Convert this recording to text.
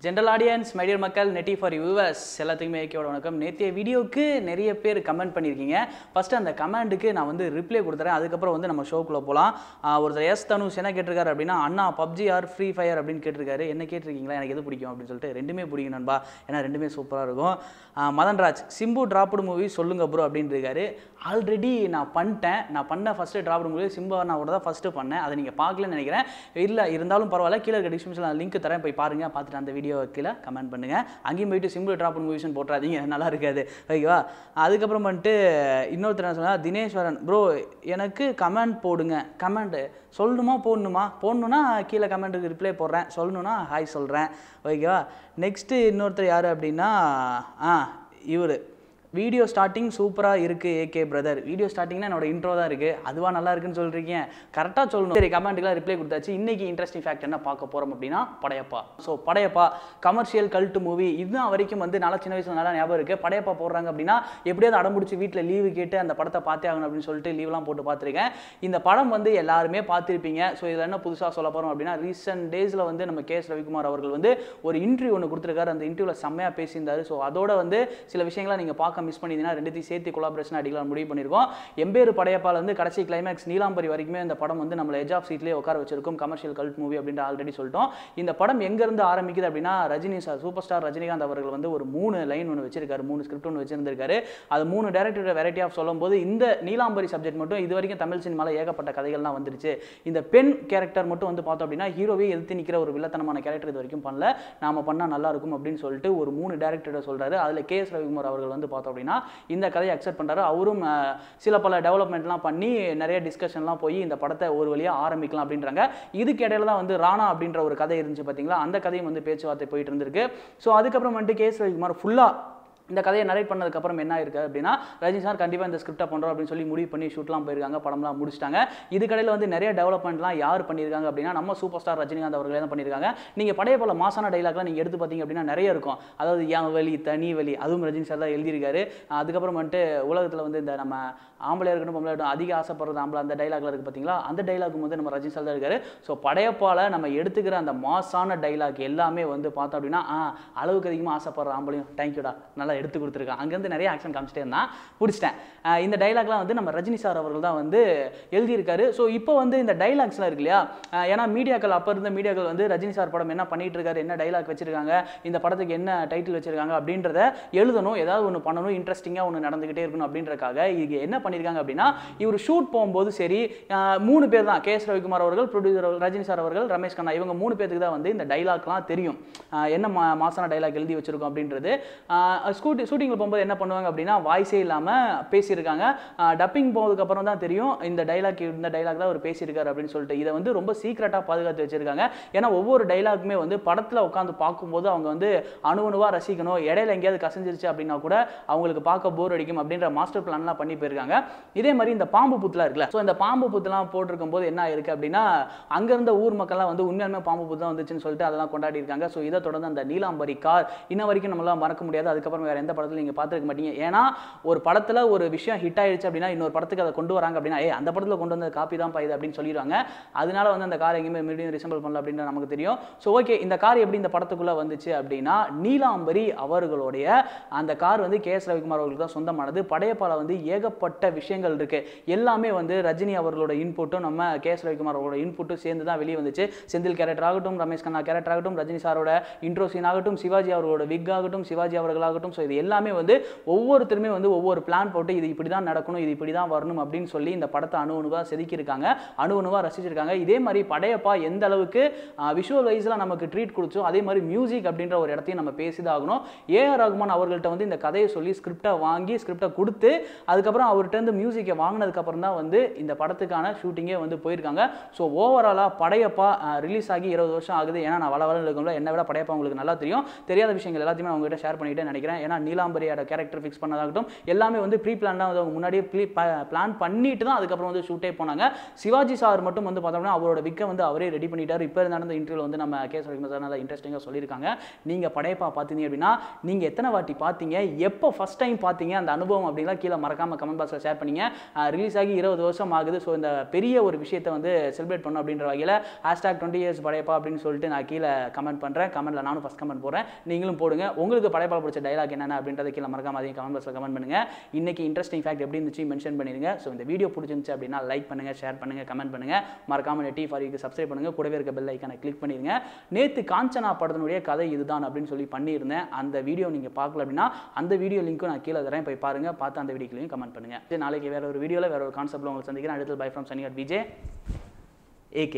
General audience my dear மக்கள் நெட்டி for viewers எல்லாத்துக்குமே ஏகேவோட வணக்கம். நேற்றைய வீடியோவுக்கு நிறைய பேர் கமெண்ட் பண்ணியிருக்கீங்க. ஃபஸ்ட்டு அந்த கமெண்ட்டுக்கு நான் வந்து ரிப்ளை கொடுத்துறேன். அதுக்கப்புறம் வந்து நம்ம ஷோக்குள்ளே போகலாம். ஒருத்தர் எஸ் தனுஷ் என்ன கேட்டிருக்காரு அப்படின்னா, அண்ணா பப்ஜி ஆர் ஃப்ரீ ஃபயர் அப்படின்னு கேட்டிருக்காரு. என்ன கேட்டிருக்கீங்களா, எனக்கு எது பிடிக்கும் அப்படின்னு சொல்லிட்டு. ரெண்டுமே பிடிக்கும் நண்பா, ஏன்னா ரெண்டுமே சூப்பராக இருக்கும். மதன்ராஜ் சிம்பு டிராப்டு மூவி சொல்லுங்க ப்ரோ அப்படின்னு இருக்காரு. ஆல்ரெடி நான் பண்ணிட்டேன். நான் பண்ண ஃபஸ்ட்டு டிராப்டு மூவி சிம்பு நான் கூட தான் ஃபஸ்ட்டு பண்ணேன். அதை நீங்கள் பார்க்கலன்னு நினைக்கிறேன். இல்லை இருந்தாலும் பரவாயில்ல, கீழே இருக்க டிஸ்கிரிப்ஷனில் நான் லிங்க் தரேன், போய் பாருங்கள். பார்த்துட்டு அந்த வீடியோ கீழே கமெண்ட் பண்ணுங்கள். அங்கேயும் போயிட்டு சிம்பிள் டிராப்டு மூவிஸ்ன்னு போட்டுறாதீங்க, நல்லா இருக்காது, ஓகேவா? அதுக்கப்புறம் வந்துட்டு இன்னொருத்தர் என்ன சொன்னால், தினேஸ்வரன் ப்ரோ எனக்கு கமெண்ட் போடுங்க. கமெண்ட் சொல்லணுமா போடணுன்னா கீழே கமெண்ட்டுக்கு ரிப்ளை போடுறேன், சொல்லணுன்னா ஹாய் சொல்கிறேன், ஓகேவா? நெக்ஸ்ட்டு இன்னொருத்தர் யார் அப்படின்னா இவர் வீடியோ ஸ்டார்டிங் சூப்பராக இருக்குது ஏகே பிரதர். வீடியோ ஸ்டார்டிங்னா என்னோட இன்ட்ரோ தான் இருக்குது, அதுவாக நல்லா இருக்குன்னு சொல்கிறீங்க, கரெக்டாக சொல்லணும். சரி, கமெண்ட்டுக்கெலாம் ரிப்ளை கொடுத்தாச்சு. இன்றைக்கி இன்ட்ரெஸ்டிங் ஃபேக்ட் என்ன பார்க்க போகிறோம் அப்படின்னா, Padayappa. So Padayappa commercial cult movie. இதுதான் வரைக்கும் வந்து நல்லா சின்ன வயசில் நல்லா ஞாபகம் இருக்குது. படையப்பா போடுறாங்க அப்படின்னா எப்படியாவது அடம்பிடிச்சி வீட்டில் லீவு கேட்டு அந்த படத்தை பார்த்தே ஆகணும் அப்படின்னு சொல்லிட்டு லீவ்லாம் போட்டு பார்த்துருக்கேன். இந்த படம் வந்து எல்லாருமே பார்த்துருப்பீங்க. ஸோ இதில் என்ன புதுசாக சொல்ல போகிறோம் அப்படின்னா, ரீசெண்ட் டேஸில் வந்து நம்ம கே.எஸ். ரவிக்குமார் அவர்கள் வந்து ஒரு இன்டர்வியூ ஒன்று கொடுத்துருக்காரு. அந்த இன்டர்வியூவில் செம்மையாக பேசியிருந்தார். ஸோ அதோட வந்து சில விஷயங்களை நீங்கள் பார்க்க மிஸ் பண்ணியிருந்தீங்கன்னா ரெண்டுத்தையும் சேர்த்து கொலாபரேஷன் அடிக்கலாம் முடிவு பண்ணியிருக்கோம். எம்பேரு படையப்பால வந்து கடைசி கிளைமேக்ஸ் நீலாம்பரி வரைக்குமே இந்த படம் வந்து நம்மளை எஜ் ஆஃப் சீட்லேயே உட்கார வச்சிருக்கும். கமர்ஷியல் கல்ட் மூவி அப்படின்ற ஆல்ரெடி சொல்லிட்டோம். இந்த படம் எங்கேருந்து ஆரம்பிக்குது அப்படின்னா, Rajini sir, super star Rajinikanth அவர்கள் வந்து ஒரு 3 லைன் ஒன்று வச்சிருக்காரு, 3 ஸ்கிரிப்ட் ஒன்று வச்சிருந்திருக்காரு. அது 3 டைரக்டர் வெரைட்டி ஆஃப் சொல்லும் போது இந்த நீலாம்பரி சப்ஜெக்ட் மட்டும் இது வரைக்கும் தமிழ் சினிமாவில் ஏகப்பட்ட கதைகள்லாம் வந்துருச்சு. இந்த பெண் கேரக்டர் மட்டும் வந்து பார்த்தோம் அப்படின்னா ஹீரோவே எதிர்த்து நிற்கிற ஒரு வில்லத்தனமான கேரக்டர் இது வரைக்கும் பண்ணல, நாம பண்ணால் நல்லா இருக்கும் அப்படின்னு சொல்லிட்டு ஒரு 3 டைரக்டர் சொல்றாரு. அதில் கே.எஸ். ரவிக்குமார் அவர்கள் வந்து பார்த்தோம் அப்படின்னா இந்த கதையை அக்செப்ட் பண்ணுறாரு. அவரும் சில பல டெவலப்மெண்ட்லாம் பண்ணி நிறைய டிஸ்கஷன்லாம் போய் இந்த படத்தை ஒரு வழியாக ஆரம்பிக்கலாம் அப்படின்றாங்க. இதுக்கு இடையில தான் வந்து ராணா அப்படின்ற ஒரு கதை இருந்துச்சு பார்த்தீங்களா, அந்த கதையும் வந்து பேச்சுவார்த்தை போயிட்டு இருந்திருக்கு. ஸோ அதுக்கப்புறம் வந்துட்டு கே.எஸ். ரவிக்குமார் ஃபுல்லாக இந்த கதையை நரேட் பண்ணதுக்கப்புறம் என்ன இருக்குது அப்படின்னா, ரஜினி சார் கண்டிப்பாக இந்த ஸ்கிரிப்டை பண்ணுறோம் அப்படின்னு சொல்லி முடிவு பண்ணி ஷூட்லாம் போயிருக்காங்க, படம்லாம் முடிச்சிட்டாங்க. இதுக்கடையில் வந்து நிறைய டெவலப்மெண்ட்லாம் யார் பண்ணியிருக்காங்க அப்படின்னா, நம்ம சூப்பர் ஸ்டார் ரஜினிகாந்த் அவர்களே தான் பண்ணியிருக்காங்க. நீங்கள் படையப்பால மாசான டைலாக்லாம் நீங்கள் எடுத்து பார்த்தீங்க அப்படின்னா நிறைய இருக்கும். அதாவது என் வலி தனி வலி, அதுவும் ரஜினி சார் தான் எழுதியிருக்காரு. அதுக்கப்புறம் வந்துட்டு உலகத்தில் வந்து இந்த நம்ம ஆம்பளையாக இருக்கணும் பொம்பளை இருக்கணும் அதிக ஆசைப்படுறது ஆம்பளை, அந்த டைலாக்லாம் இருக்குது பார்த்தீங்களா, அந்த டைலாக் வந்து நம்ம ரஜினி சார் தான் இருக்காரு. ஸோ படையப்பால நம்ம எடுத்துக்கிற அந்த மாசான டைலாக் எல்லாமே வந்து பார்த்தோம் அப்படின்னா அளவுக்கு அதிகமாக ஆசைப்படுற ஆம்பளையும் தேங்க்யூடா நல்லா எடுத்து கொடுத்துருக்கான். அங்கேருந்து நிறைய ஆக்ஷன் காமிச்சிட்டே இருந்தான், பிடிச்சிட்டேன். இந்த டைலாக்லாம் வந்து நம்ம ரஜினி சார் அவர்கள் தான் வந்து எழுதியிருக்காரு. ஸோ இப்போ வந்து இந்த டைலாக்ஸ்லாம் இருக்கு இல்லையா, ஏன்னா மீடியாக்கள் அப்போ இருந்த மீடியாக்கள் வந்து ரஜினி சார் படம் என்ன பண்ணிட்டு இருக்காரு, என்ன டைலாக் வச்சிருக்காங்க, இந்த படத்துக்கு என்ன டைட்டில் வச்சிருக்காங்க அப்படின்றத எழுதணும், ஏதாவது ஒன்று பண்ணணும், இன்ட்ரெஸ்டிங்காக ஒன்று நடந்துகிட்டே இருக்கணும் அப்படின்றக்காக இது என்ன பண்ணியிருக்காங்க அப்படின்னா, இவர் ஷூட் போகும்போது சரி 3 பேர் தான், கே.எஸ். ரவிக்குமார் அவர்கள், ப்ரொடியூசர் ரஜினி சார் அவர்கள், ரமேஷ் கண்ணா, இவங்க 3 பேருக்கு தான் வந்து இந்த டைலாக்லாம் தெரியும், என்ன மாசான டைலாக் எழுதி வச்சிருக்கோம் அப்படின்றது. ஷூட்டிங்கில் போகும்போது என்ன பண்ணுவாங்க அப்படின்னா, வாய்ஸே இல்லாமல் பேசியிருக்காங்க. டப்பிங் போனதுக்கப்புறம் தான் தெரியும் இந்த டைலாக் தான் அவர் பேசியிருக்காரு அப்படின்னு சொல்லிட்டு. இதை வந்து ரொம்ப சீக்ரெட்டாக பாதுகாத்து வச்சிருக்காங்க. ஏன்னா ஒவ்வொரு டைலாக்குமே வந்து படத்தில் உட்காந்து பார்க்கும்போது அவங்க வந்து அணுவணுவாக ரசிக்கணும், இடையில எங்கேயாவது கசஞ்சிருச்சு அப்படின்னா கூட அவங்களுக்கு பார்க்க போர் அடிக்கும் அப்படின்ற மாஸ்டர் பிளான்லாம் பண்ணி போயிருக்காங்க. இதே மாதிரி இந்த பாம்பு புத்துலாம் இருக்குல்ல, ஸோ இந்த பாம்பு புத்துலாம் போட்டிருக்கும் போது என்ன ஆயிருக்கு அப்படின்னா, அங்கிருந்த ஊர் மக்கள்லாம் வந்து உண்மையாலுமே பாம்பு புத்து தான் வந்துச்சுன்னு சொல்லிட்டு அதெல்லாம் கொண்டாடி இருக்காங்க. ஸோ இதை தொடர்ந்து அந்த நீலாம்பரி கார் இன்ன வரைக்கும் நம்மளால மறக்க முடியாது. அதுக்கப்புறம் வேற எந்த படத்தில் நீங்கள் பார்த்துருக்க மாட்டீங்க. ஏன்னா ஒரு படத்தில் ஒரு விஷயம் ஹிட் ஆயிடுச்சு அப்படின்னா இன்னொரு படத்துக்கு அதை கொண்டு வராங்க அப்படின்னா அந்த படத்தில் கொண்டு வந்த காப்பி தான் இது அப்படின்னு சொல்லிடுவாங்க. அதனால வந்து அந்த கார் எங்கேயுமே மீடியம் ரிசம்பிள் பண்ணல அப்படின்னு நமக்கு தெரியும். ஸோ ஓகே, இந்த கார் எப்படி இந்த படத்துக்குள்ளே வந்துச்சு அப்படின்னா, நீலாம்பரி அவர்களுடைய அந்த கார் வந்து கே.எஸ். ரவிக்குமார் அவர்களுக்கு தான் சொந்தமானது. படையப்பால வந்து ஏகப்பட்ட விஷயங்கள் இருக்கு, எல்லாமே வந்து ரஜினி அவர்களோட இன்புட்டும் நம்ம கே.எஸ். ரவிக்குமார் அவர்களோட இன்புட்டும் சேர்ந்து தான் வெளியே வந்துச்சு. செந்தில் கேரக்டர் ஆகட்டும், ரமேஷ் கண்ணா கேரக்டர் ஆகட்டும், ரஜினி சாரோட இன்ட்ரோ சீன் ஆகட்டும், சிவாஜி அவர்களோட விக் ஆகட்டும், சிவாஜி அவர்களாகட்டும், ஸோ இது எல்லாமே வந்து ஒவ்வொருத்தருமே வந்து ஒவ்வொரு பிளான் போட்டு இது இப்படி தான் நடக்கணும், இது இப்படி தான் வரணும் அப்படின்னு சொல்லி இந்த படத்தை அணுவணுவாக செதுக்கியிருக்காங்க, அணுவணுவாக ரசிச்சிருக்காங்க. இதே மாதிரி படையப்பா எந்த அளவுக்கு விஷுவல் வைஸ்லாம் நமக்கு ட்ரீட் கொடுத்தோ அதே மாதிரி மியூசிக் அப்படின்ற ஒரு இடத்தையும் நம்ம பேசிதான் ஆகணும். ஏ.ஆர். ரகுமான் அவர்கள்ட்ட வந்து இந்த கதையை சொல்லி ஸ்கிரிப்டை வாங்கி ஸ்கிரிப்டை கொடுத்து அதுக்கப்புறம் அவர்கிட்ட இருந்து மியூசிக்கை வாங்கினதுக்கப்புறம் தான் வந்து இந்த படத்துக்கான ஷூட்டிங்கே வந்து போயிருக்காங்க. ஸோ ஓவராலாக படையப்பா ரிலீஸ் ஆகி 20 வருஷம் ஆகுது. ஏன்னா நான் வள இருக்கும்ல, என்னை விட படையப்பா உங்களுக்கு நல்லா தெரியும். தெரியாத விஷயங்கள் எல்லாத்தையுமே நான் உங்ககிட்ட ஷேர் பண்ணிக்கிட்டே நினைக்கிறேன். ஏன்னா அப்படின்னா நீலாம்பரியோட கேரக்டர் ஃபிக்ஸ் பண்ணதாகட்டும் எல்லாமே வந்து ப்ரீ பிளான்டாக வந்து அவங்க முன்னாடியே பிளான் பண்ணிட்டு தான் அதுக்கப்புறம் வந்து ஷூட்டே போனாங்க. சிவாஜி சார் மட்டும் வந்து பார்த்தோம்னா அவரோட விக்கை வந்து அவரே ரெடி பண்ணிட்டார். இப்போ நடந்த இன்டர்வியூவில் வந்து நம்ம கேஸ் சார் நல்லா இன்ட்ரெஸ்டிங்காக சொல்லியிருக்காங்க. நீங்கள் படையப்பா பார்த்தீங்க அப்படின்னா நீங்கள் எத்தனை வாட்டி பார்த்தீங்க, எப்போ ஃபர்ஸ்ட் டைம் பார்த்தீங்க, அந்த அனுபவம் அப்படின்னா கீழே மறக்காம கமெண்ட் பாக்ஸில் ஷேர் பண்ணீங்க. ரிலீஸ் ஆகி 20 வருஷம் ஆகுது. ஸோ இந்த பெரிய ஒரு விஷயத்தை வந்து செலிப்ரேட் பண்ணணும் அப்படின்ற வகையில் #20 years படையப்பா அப்படின்னு சொல்லிட்டு நான் கீழே கமெண்ட் பண்ணுறேன். கமெண்ட்டில் நானும் ஃபஸ்ட் கமெண்ட் போடுறேன், நீங்களும் போடுங்க. உங்களுக்கு படையப்பால் பிடிச்ச டைலாக் என்னென்ன அப்படின்றத கீழே மறக்காம அதையும் கமெண்ட் பாக்ஸில் கமெண்ட் பண்ணுங்க. இன்னைக்கு இன்ட்ரெஸ்டிங் ஃபேக்ட் எப்படி இருந்துச்சு மென்ஷன் பண்ணிடுங்க. ஸோ இந்த வீடியோ பிடிச்சிருந்துச்சு அப்படின்னா லைக் பண்ணுங்க, ஷேர் பண்ணுங்க, கமெண்ட் பண்ணுங்க. மறக்காம நெட்டி ஃபார் யூக்கு சப்ஸ்கிரைப் பண்ணுங்க. கூடவே இருக்க பெல் ஐக்கானை கிளிக் பண்ணிடுங்க. நேற்று காஞ்சனா படத்தினுடைய கதை இதுதான் அப்படின்னு சொல்லி பண்ணியிருந்தேன். அந்த வீடியோ நீங்கள் பார்க்கல அப்படின்னா அந்த வீடியோ லிங்க்கும் நான் கீழே தரேன், போய் பாருங்க. பார்த்து அந்த வீடியோலையும் கமெண்ட் பண்ணுங்க. நாளைக்கு வேற ஒரு வீடியோவில் வேற ஒரு கான்செப்ட்ல உங்களுக்கு சந்திக்கிறேன். அடுத்து பை ஃப்ரம் சனியார் விஜய் AK.